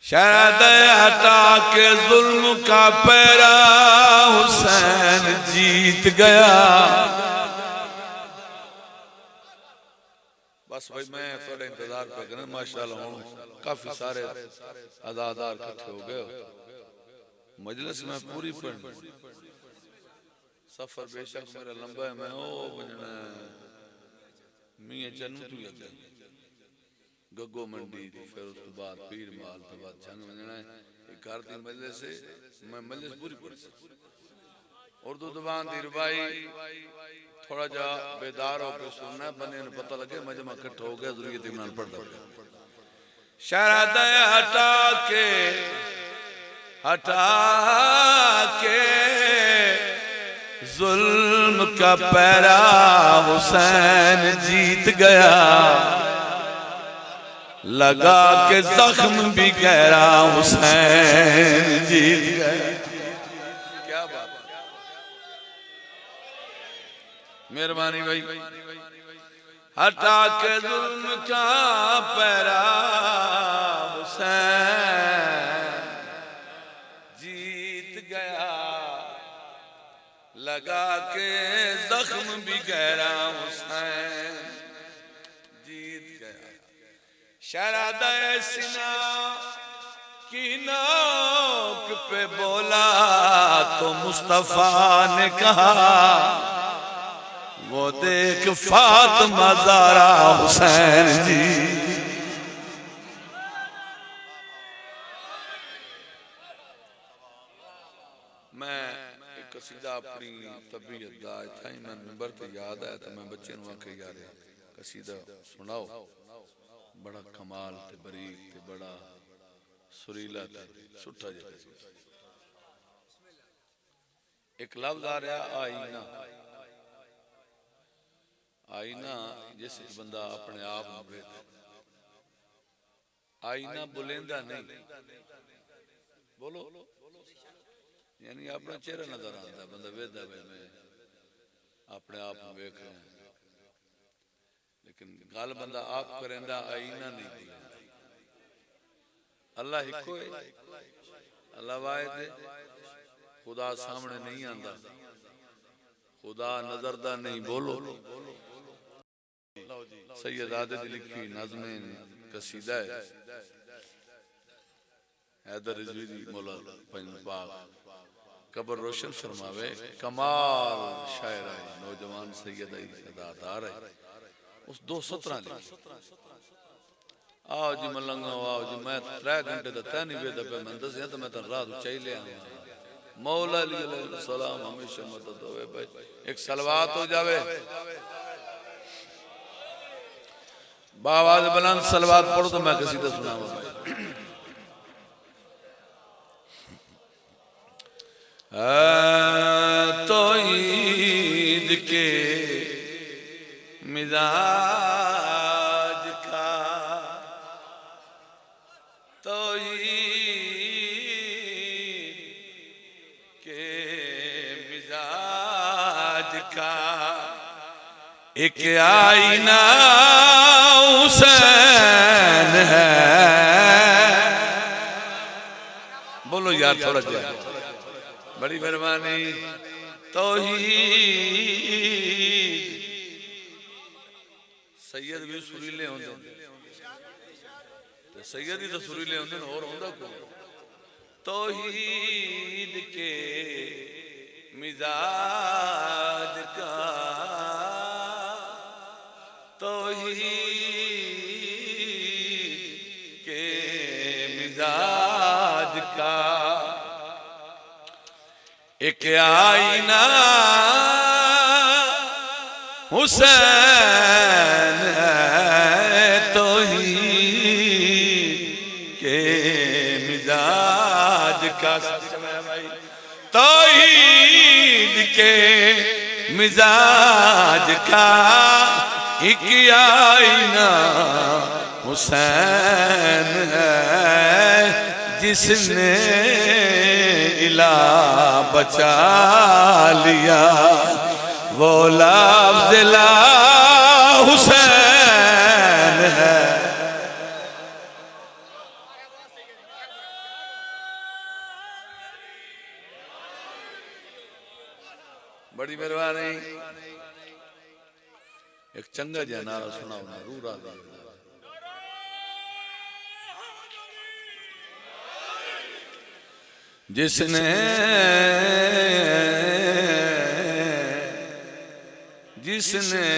शरद हटा के जुल्म का पैरा हुसैन जीत गया। बस भाई मैं थोड़ा इंतजार कर रहा हूं, माशाल्लाह काफी सारे अदादार इकट्ठे हो गए मजलिस में पूरी पढ़। सफर बेशक मेरा लंबा है, मैं ओ बजना मियां चन्नू तू अगे गग्गो मंडी फिर उस बाद पीर माल तो बाद जंग बजना है घर दी मजलिस से मैं मजलिस पूरी पढ़। उर्दू जुबान दी रुबाई थोड़ा जा बेदार होकर सुनना बने ने पता लगे मजमा इकट्ठा हो गया ज़रूरत इमरान पढ़ता गया। शरद हटा के जुल्म का पैरा हुसैन जीत गया। लगा के जख्म भी गहरा हुसैन जीत गया। क्या बात, मेहरबानी भाई। हटा के जुल्म का पैरा हुसैन जीत गया। लगा के जख्म भी गहरा हुसैन जीत गया। शरद सिना की नोक पे बोला तो मुस्तफा ने कहा वो देख फातिमा ज़हरा हुसैन जी। मैं एक कसीदा अपनी तबीयत दा था मैं मिंबर ते याद आया तो मैं बच्चे नु आखे यार कसीदा सुनाओ, बड़ा कमाल ते बरीक ते बड़ा सुरीला ते सुठा जिहा। एक लफ्ज आ रहा आईना। आईना जिस बंदा अपने आप वेख, आईना बुलेंदा नहीं, बोलो यानी अपना चेहरा नजर आता बंदा वेखदा भाई मैं अपने आप वेख रहा हूं, लेकिन गल बंदा आप करेंदा आईना नहीं बुलेंदा। अल्लाह इको है, अल्लाह वाहिद है, खुदा सामने नहीं आंदा, खुदा नजरदा नहीं। बोलो सैयद आदे दी लिखी नज़्मे कसीदा है हैदर रिजवी दी मौला पाक कब्र रोशन फरमावे। कमाल शायर है, नौजवान सैयद अदादार है। उस दो सतरा लिखी आओ जी मलंगा आओ जी मैं 3 घंटे तक तै नहीं वेदा पे मैं दसिया तो मैं तेन रात चाही लिया मौला अली अलैहि सलाम हमेशा मदद होवे। भाई एक सलवात हो जावे, बावाज़ बुलंद सलवात पढ़ो तो मैं कसीदा सुनाऊंगा भाई। तो ईद के मिजाज का, तो ईद के मिजाज का एक आईना हुसैन है। बोलो यार थोड़ा जा, बड़ी मेहरबानी। तौहीद सैयद भी सुरीले होंदे, ते सैयद ही तो सुरीले होंदे और होंदा कोई। तौहीद के मिजाज का, तौहीद के मिजाज का एक आईना हुसैन है। तौहीद के मिजाज का, तौहीद के मिजाज का एक आईना हुसैन है। जिसने इला बचा लिया वो लफ्ज़ ला हुसैन है। बड़ी मेहरबानी। एक चंगा जिहा नारा सुनाओ ना, रूह राज़ी। जिसने जिसने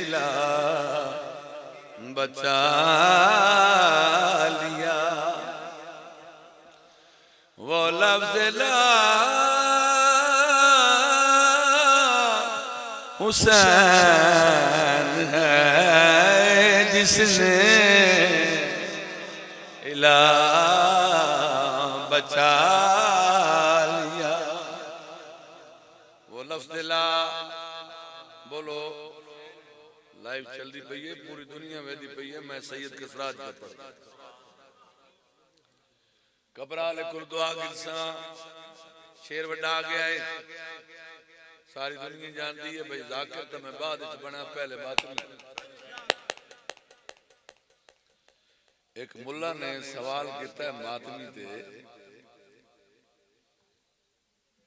इला बचा लिया, वो लफ्ज़ ला हुसैन है, जिसने इला बचा लिया। वो लफ्ज़ ला बोलो। लाइव चलती पई है, पूरी दुनिया में दी पई है। मैं सैयद कसराज का पढ़ता कबराल कुर्दुआ गिरसा शेर वड्डा आ गया है। सारी दुनिया जानती है भाई जाकिर तो मैं बाद बना, पहले बात नहीं। एक मुल्ला ने सवाल किया है मातमी ते,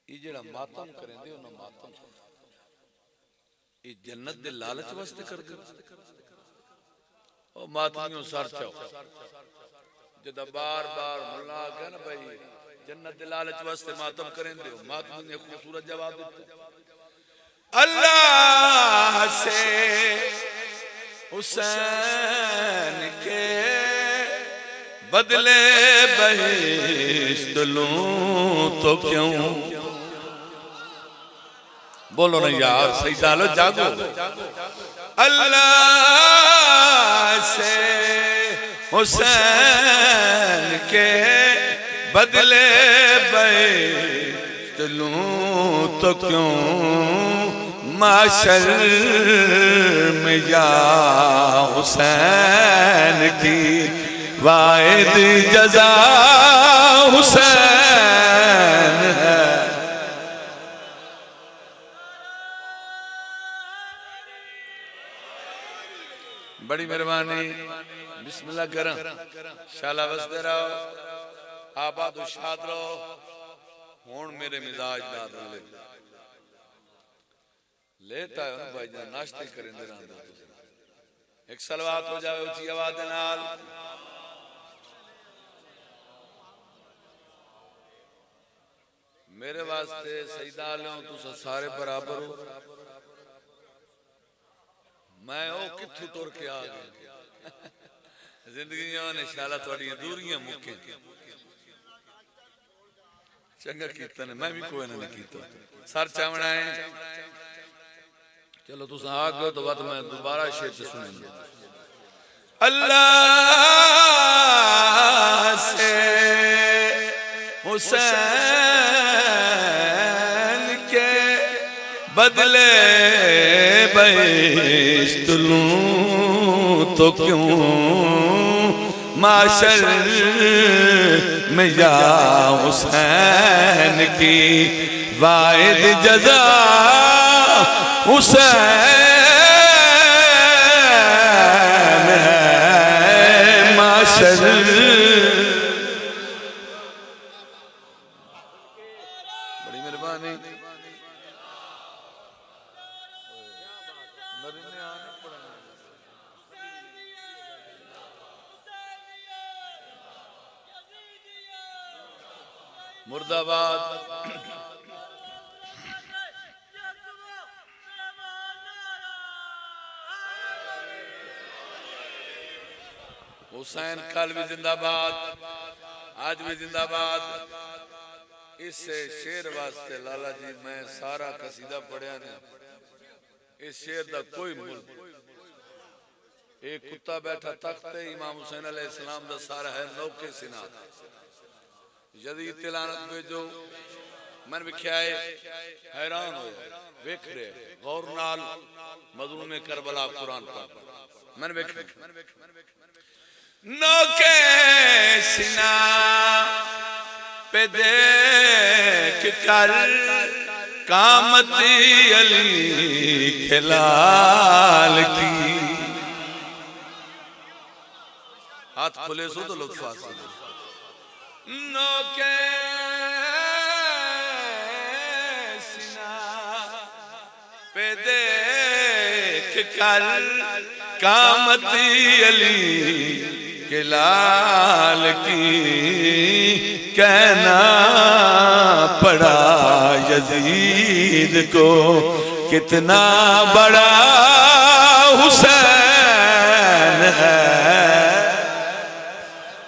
ये जड़ा मातम करेंदे उन्हें मातम ये जन्नत दे लालच वास्ते कर दे। ओ मातमियों सर चाओ जदा बार बार मुल्ला कहे ना भाई जन्नत दे लालच वास्ते मातम करेंदे हो, मातमी ने खूबसूरत जवाब दिया, अल्लाह से हुसैन के बदले बहिश्त लूं तो क्यों। बोलो ना यार, सही डालो, जागो। अल्लाह से हुसैन के बदले बहिश्त लूं तो क्यों, माशर में या हुसैन की वाहिद जज़ा हुसैन है। बड़ी मेहरबानी। बिस्मिल्लाह करा शाला बसते रहो, आबाद शाद रहो। हुण मेरे मिजाज दार ले लेता है ना भाई जान, नाश्ते करेंदे रहंदे। एक सलवात हो जावे ऊंची आवाज दे नाल। मेरे वास्ते सजदा लो तुस सारे बराबर हो। मैं ओ कित्थों तुर के आ गया। जिंदगियां ने शाला थोड़ी दूरियां मुके चंगा कीता ने, मैं भी कोई नहीं कीता। सर चावना है चलो तुस आ गए तो बात मैं दोबारा शेर से सुनेंगे। अल्लाह से हुसैन के बदले बहिश्त लूं तो क्यों, माशर में या हुसैन की वाहिद जज़ा हुसैन है, माशर। बड़ी मेहरबानी। मुर्दाबाद। हुसैन कल भी जिंदाबाद, आज भी जिंदाबाद। इस शेर वास्ते लाला जी मैं सारा कसीदा पढ़िया ने। इस शेर का कोई मुल। एक कुत्ता बैठा तख्ते इमाम हुसैन अलैहिस्सलाम दा सारा है नौके सिना जदीद तिलानत भेजो। मन विख्या है हैरान हो वेख रहे गौर नाल मजलूम करबला कुरान पढ़ मन वेख नौके सिना पे देख कर कामती अली खिलाल की। हाथ खुले सो तो लुत्फ हासिल। नौके सिना पे देख कर कामती अली के लाल की कहना पड़ा यजीद को कितना बड़ा हुसैन